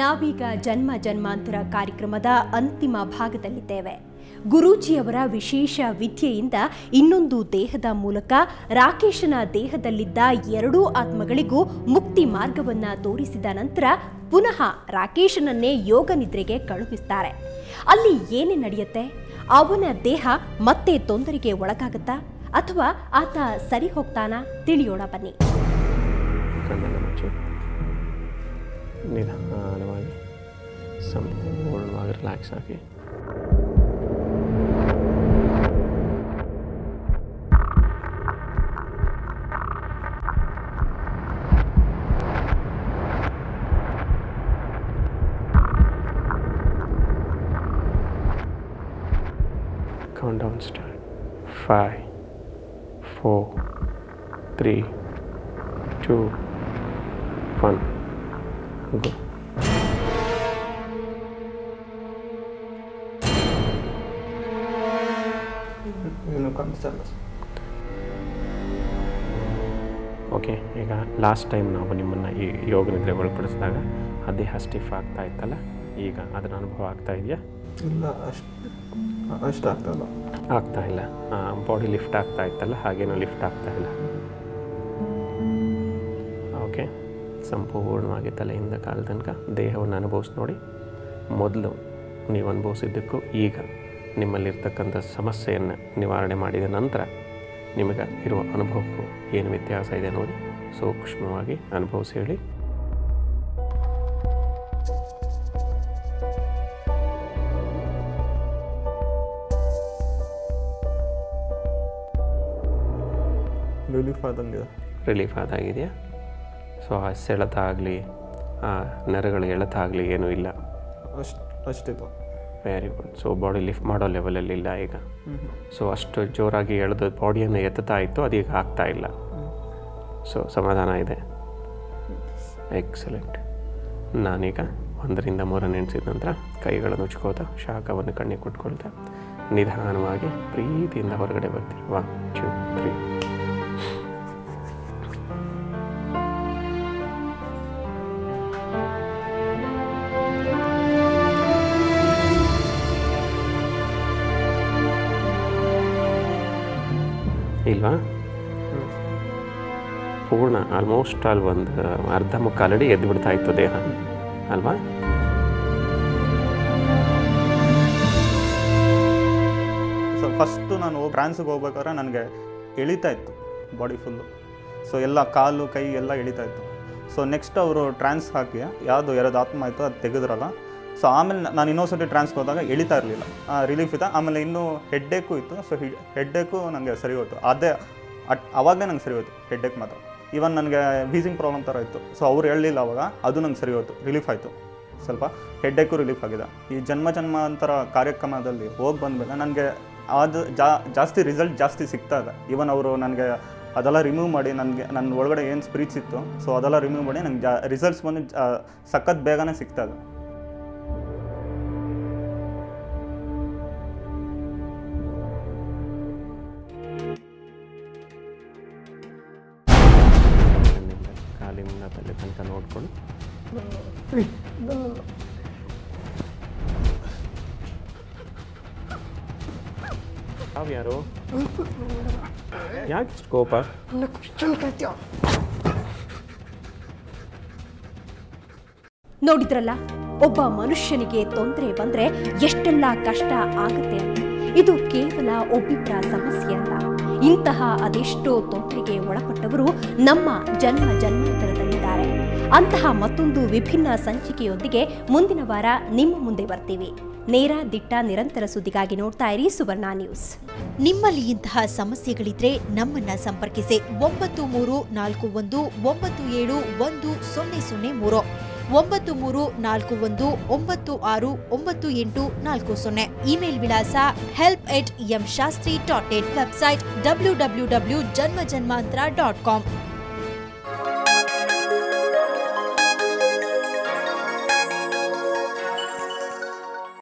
ನಾವೀಗ ಜನ್ಮ ಜನ್ಮಾಂತರ ಕಾರ್ಯಕ್ರಮದ ಅಂತಿಮ ಭಾಗದಲ್ಲಿದ್ದೇವೆ. ಗುರೂಜಿಯವರ ವಿಶೇಷ ವಿದ್ಯೆಯಿಂದ ಇನ್ನೊಂದು ದೇಹದ ಮೂಲಕ ರಾಕೇಶನ ದೇಹದಲ್ಲಿದ್ದ ಎರಡೂ ಆತ್ಮಗಳಿಗೂ ಮುಕ್ತಿ ಮಾರ್ಗವನ್ನ ತೋರಿಸಿದ ನಂತರ ಪುನಃ ರಾಕೇಶನನ್ನೇ ಯೋಗ ನಿದ್ರೆಗೆ ಕಳುಹಿಸ್ತಾರೆ. ಅಲ್ಲಿ ಏನೇ ನಡೆಯುತ್ತೆ? ಅವನ ದೇಹ ಮತ್ತೆ ತೊಂದರೆಗೆ ಒಳಗಾಗುತ್ತಾ ಅಥವಾ ಆತ ಸರಿ ಹೋಗ್ತಾನಾ? ತಿಳಿಯೋಣ ಬನ್ನಿ. ನಿಧಾನವಾಗಿ ಸಂಪೂರ್ಣವಾಗಿ ರಿಲ್ಯಾಕ್ಸ್ ಆಗಿ countdown start. 5 4 3 2 1 go. ಓಕೆ, ಈಗ ಲಾಸ್ಟ್ ಟೈಮ್ ನಾವು ನಿಮ್ಮನ್ನು ಈ ಯೋಗ ನಿದ್ರೆ ಒಳಪಡಿಸಿದಾಗ ಆ ದೇಹ ಸ್ಟಿಫ್ ಆಗ್ತಾ ಇತ್ತಲ್ಲ, ಈಗ ಅದರ ಅನುಭವ ಆಗ್ತಾ ಇದೆಯಾ? ಇಲ್ಲ, ಅಷ್ಟು ಆಗ್ತಾ ಇಲ್ಲ. ಬಾಡಿ ಲಿಫ್ಟ್ ಆಗ್ತಾ ಇತ್ತಲ್ಲ, ಹಾಗೇನೂ ಲಿಫ್ಟ್ ಆಗ್ತಾ ಇಲ್ಲ. ಓಕೆ, ಸಂಪೂರ್ಣವಾಗಿ ತಲೆಯಿಂದ ಕಾಲ ತನಕ ದೇಹವನ್ನು ಅನುಭವಿಸಿ ನೋಡಿ. ಮೊದಲು ನೀವು ಅನುಭವಿಸಿದ್ದಕ್ಕೂ ಈಗ ನಿಮ್ಮಲ್ಲಿರ್ತಕ್ಕಂಥ ಸಮಸ್ಯೆಯನ್ನು ನಿವಾರಣೆ ಮಾಡಿದ ನಂತರ ನಿಮಗೆ ಇರುವ ಅನುಭವಕ್ಕೂ ಏನು ವ್ಯತ್ಯಾಸ ಇದೆ ನೋಡಿ. ಸೂಕ್ಷ್ಮವಾಗಿ ಅನುಭವಿಸಿ ಹೇಳಿ. ರಿಲೀಫ್ ಆದಾಗಿದೆಯಾ? ಸೊ ಆ ಸೆಳೆತ ಆಗಲಿ, ಆ ನರಗಳ ಎಳೆತ ಆಗಲಿ ಏನೂ ಇಲ್ಲ? ಅಷ್ಟಿತ್ತು. Very good. So body lift ಮಾಡೋ ಲೆವೆಲಲ್ಲಿ ಇಲ್ಲ ಈಗ. ಸೊ ಅಷ್ಟು ಜೋರಾಗಿ ಎಳೆದು ಬಾಡಿಯನ್ನು ಎತ್ತುತ್ತಾ ಇತ್ತು, ಅದೀಗ ಆಗ್ತಾ ಇಲ್ಲ. ಸೊ ಸಮಾಧಾನ ಇದೆ. ಎಕ್ಸಲೆಂಟ್. ನಾನೀಗ 1 ರಿಂದ 3 ಎಣಿಸಿದ ನಂತರ ಕೈಗಳನ್ನು ಉಚ್ಕೋತಾ ಶಾಖವನ್ನು ಕಣ್ಣಿಗೆ ಕೊಟ್ಕೊಳ್ತಾ ನಿಧಾನವಾಗಿ ಪ್ರೀತಿಯಿಂದ ಹೊರಗಡೆ ಬರ್ತೀವಿ. 1 2 3. ಇಲ್ವಾ? ಪೂರ್ಣ ಆಲ್ಮೋಸ್ಟ್ ಆಲ್ ಒಂದು ಅರ್ಧ ಮುಕ್ಕಾಲಡಿ ಎದ್ದು ಬಿಡ್ತಾ ಇತ್ತು ದೇಹ ಅಲ್ವಾ? ಸೊ ಫಸ್ಟು ನಾನು ಟ್ರಾನ್ಸ್ಗೆ ಹೋಗ್ಬೇಕಾದ್ರೆ ನನಗೆ ಎಳಿತಾ ಇತ್ತು ಬಾಡಿ ಫುಲ್ಲು. ಸೊ ಎಲ್ಲ ಕಾಲು ಕೈ ಎಲ್ಲ ಎಳಿತಾ ಇತ್ತು. ಸೊ ನೆಕ್ಸ್ಟ್ ಅವರು ಟ್ರಾನ್ಸ್ ಹಾಕಿ ಯಾವುದು 2 ಆತ್ಮ ಆಯಿತು ಅದು ತೆಗೆದ್ರಲ್ಲ. ಸೊ ಆಮೇಲೆ ನಾನು ಇನ್ನೊಂದ್ಸತಿ ಟ್ರಾನ್ಸ್ಗೆ ಹೋದಾಗ ಎಳಿತಾ ಇರಲಿಲ್ಲ, ರಿಲೀಫ್ ಇತ್ತು. ಆಮೇಲೆ ಇನ್ನೂ ಹೆಡ್ಡೇಕು ಇತ್ತು. ಸೊ ಹೆಡ್ಡೇಕು ನನಗೆ ಸರಿ ಹೋಯ್ತು. ಅವಾಗಲೇ ನಂಗೆ ಸರಿ ಹೋಯ್ತು ಹೆಡ್ಡೇಕ್ ಮಾತ್ರ. ಈವನ್ ನನಗೆ ವೀಸಿಂಗ್ ಪ್ರಾಬ್ಲಮ್ ಥರ ಇತ್ತು. ಸೊ ಅವ್ರು ಹೇಳಲಿಲ್ಲ ಅವಾಗ, ಅದು ನಂಗೆ ಸರಿ ಹೋಯ್ತು, ರಿಲೀಫ್ ಆಯಿತು. ಸ್ವಲ್ಪ ಹೆಡ್ಡೇಕು ರಿಲೀಫ್ ಆಗಿದೆ. ಈ ಜನ್ಮ ಜನ್ಮಾಂತರ ಕಾರ್ಯಕ್ರಮದಲ್ಲಿ ಹೋಗಿ ಬಂದಮೇಲೆ ನನಗೆ ಅದು ಜಾಸ್ತಿ ರಿಸಲ್ಟ್ ಜಾಸ್ತಿ ಸಿಗ್ತಾ ಇದೆ. ಈವನ್ ಅವರು ನನಗೆ ಅದೆಲ್ಲ ರಿಮೂವ್ ಮಾಡಿ ನನ್ನ ಒಳಗಡೆ ಏನು ಸ್ಪಿರಿಟ್ಸ್ ಇತ್ತು, ಸೊ ಅದೆಲ್ಲ ರಿಮೂವ್ ಮಾಡಿ ನಂಗೆ ರಿಸಲ್ಟ್ಸ್ ಬಂದು ಸಖತ್ ಬೇಗನೆ ಸಿಗ್ತಾ ಇದೆ. ಕಾಲಿನ ತಲೆ ತನಕ ನೋಡ್ಕೊಂಡು ಯಾರು ಯಾಕೆ ಕೋಪ? ನೋಡಿದ್ರಲ್ಲ, ಒಬ್ಬ ಮನುಷ್ಯನಿಗೆ ತೊಂದರೆ ಬಂದ್ರೆ ಎಷ್ಟೆಲ್ಲ ಕಷ್ಟ ಆಗುತ್ತೆ ಅಂತ. ಇದು ಕೇವಲ ಒಬ್ಬಿಬ್ಬರ ಸಮಸ್ಯೆ ಅಲ್ಲ. ಇಂತಹ ಅದೆಷ್ಟೋ ತೊಂದರೆಗೆ ಒಳಪಟ್ಟವರು ನಮ್ಮ ಜನ್ಮ ಜನ್ಮಾಂತರದಲ್ಲಿದ್ದಾರೆ. ಅಂತಹ ಮತ್ತೊಂದು ವಿಭಿನ್ನ ಸಂಚಿಕೆಯೊಂದಿಗೆ ಮುಂದಿನ ವಾರ ನಿಮ್ಮ ಮುಂದೆ ಬರ್ತೀವಿ. ನೇರ ದಿಟ್ಟ ನಿರಂತರ ಸುದ್ದಿಗಾಗಿ ನೋಡ್ತಾ ಇರಿ ಸುವರ್ಣ ನ್ಯೂಸ್. ನಿಮ್ಮಲ್ಲಿ ಇಂತಹ ಸಮಸ್ಯೆಗಳಿದ್ರೆ ನಮ್ಮನ್ನ ಸಂಪರ್ಕಿಸಿ. 9341971003 9341969840. ಇಮೇಲ್ ವಿಳಾಸ help@mshastri.in. Website www.janmajanmantra.com.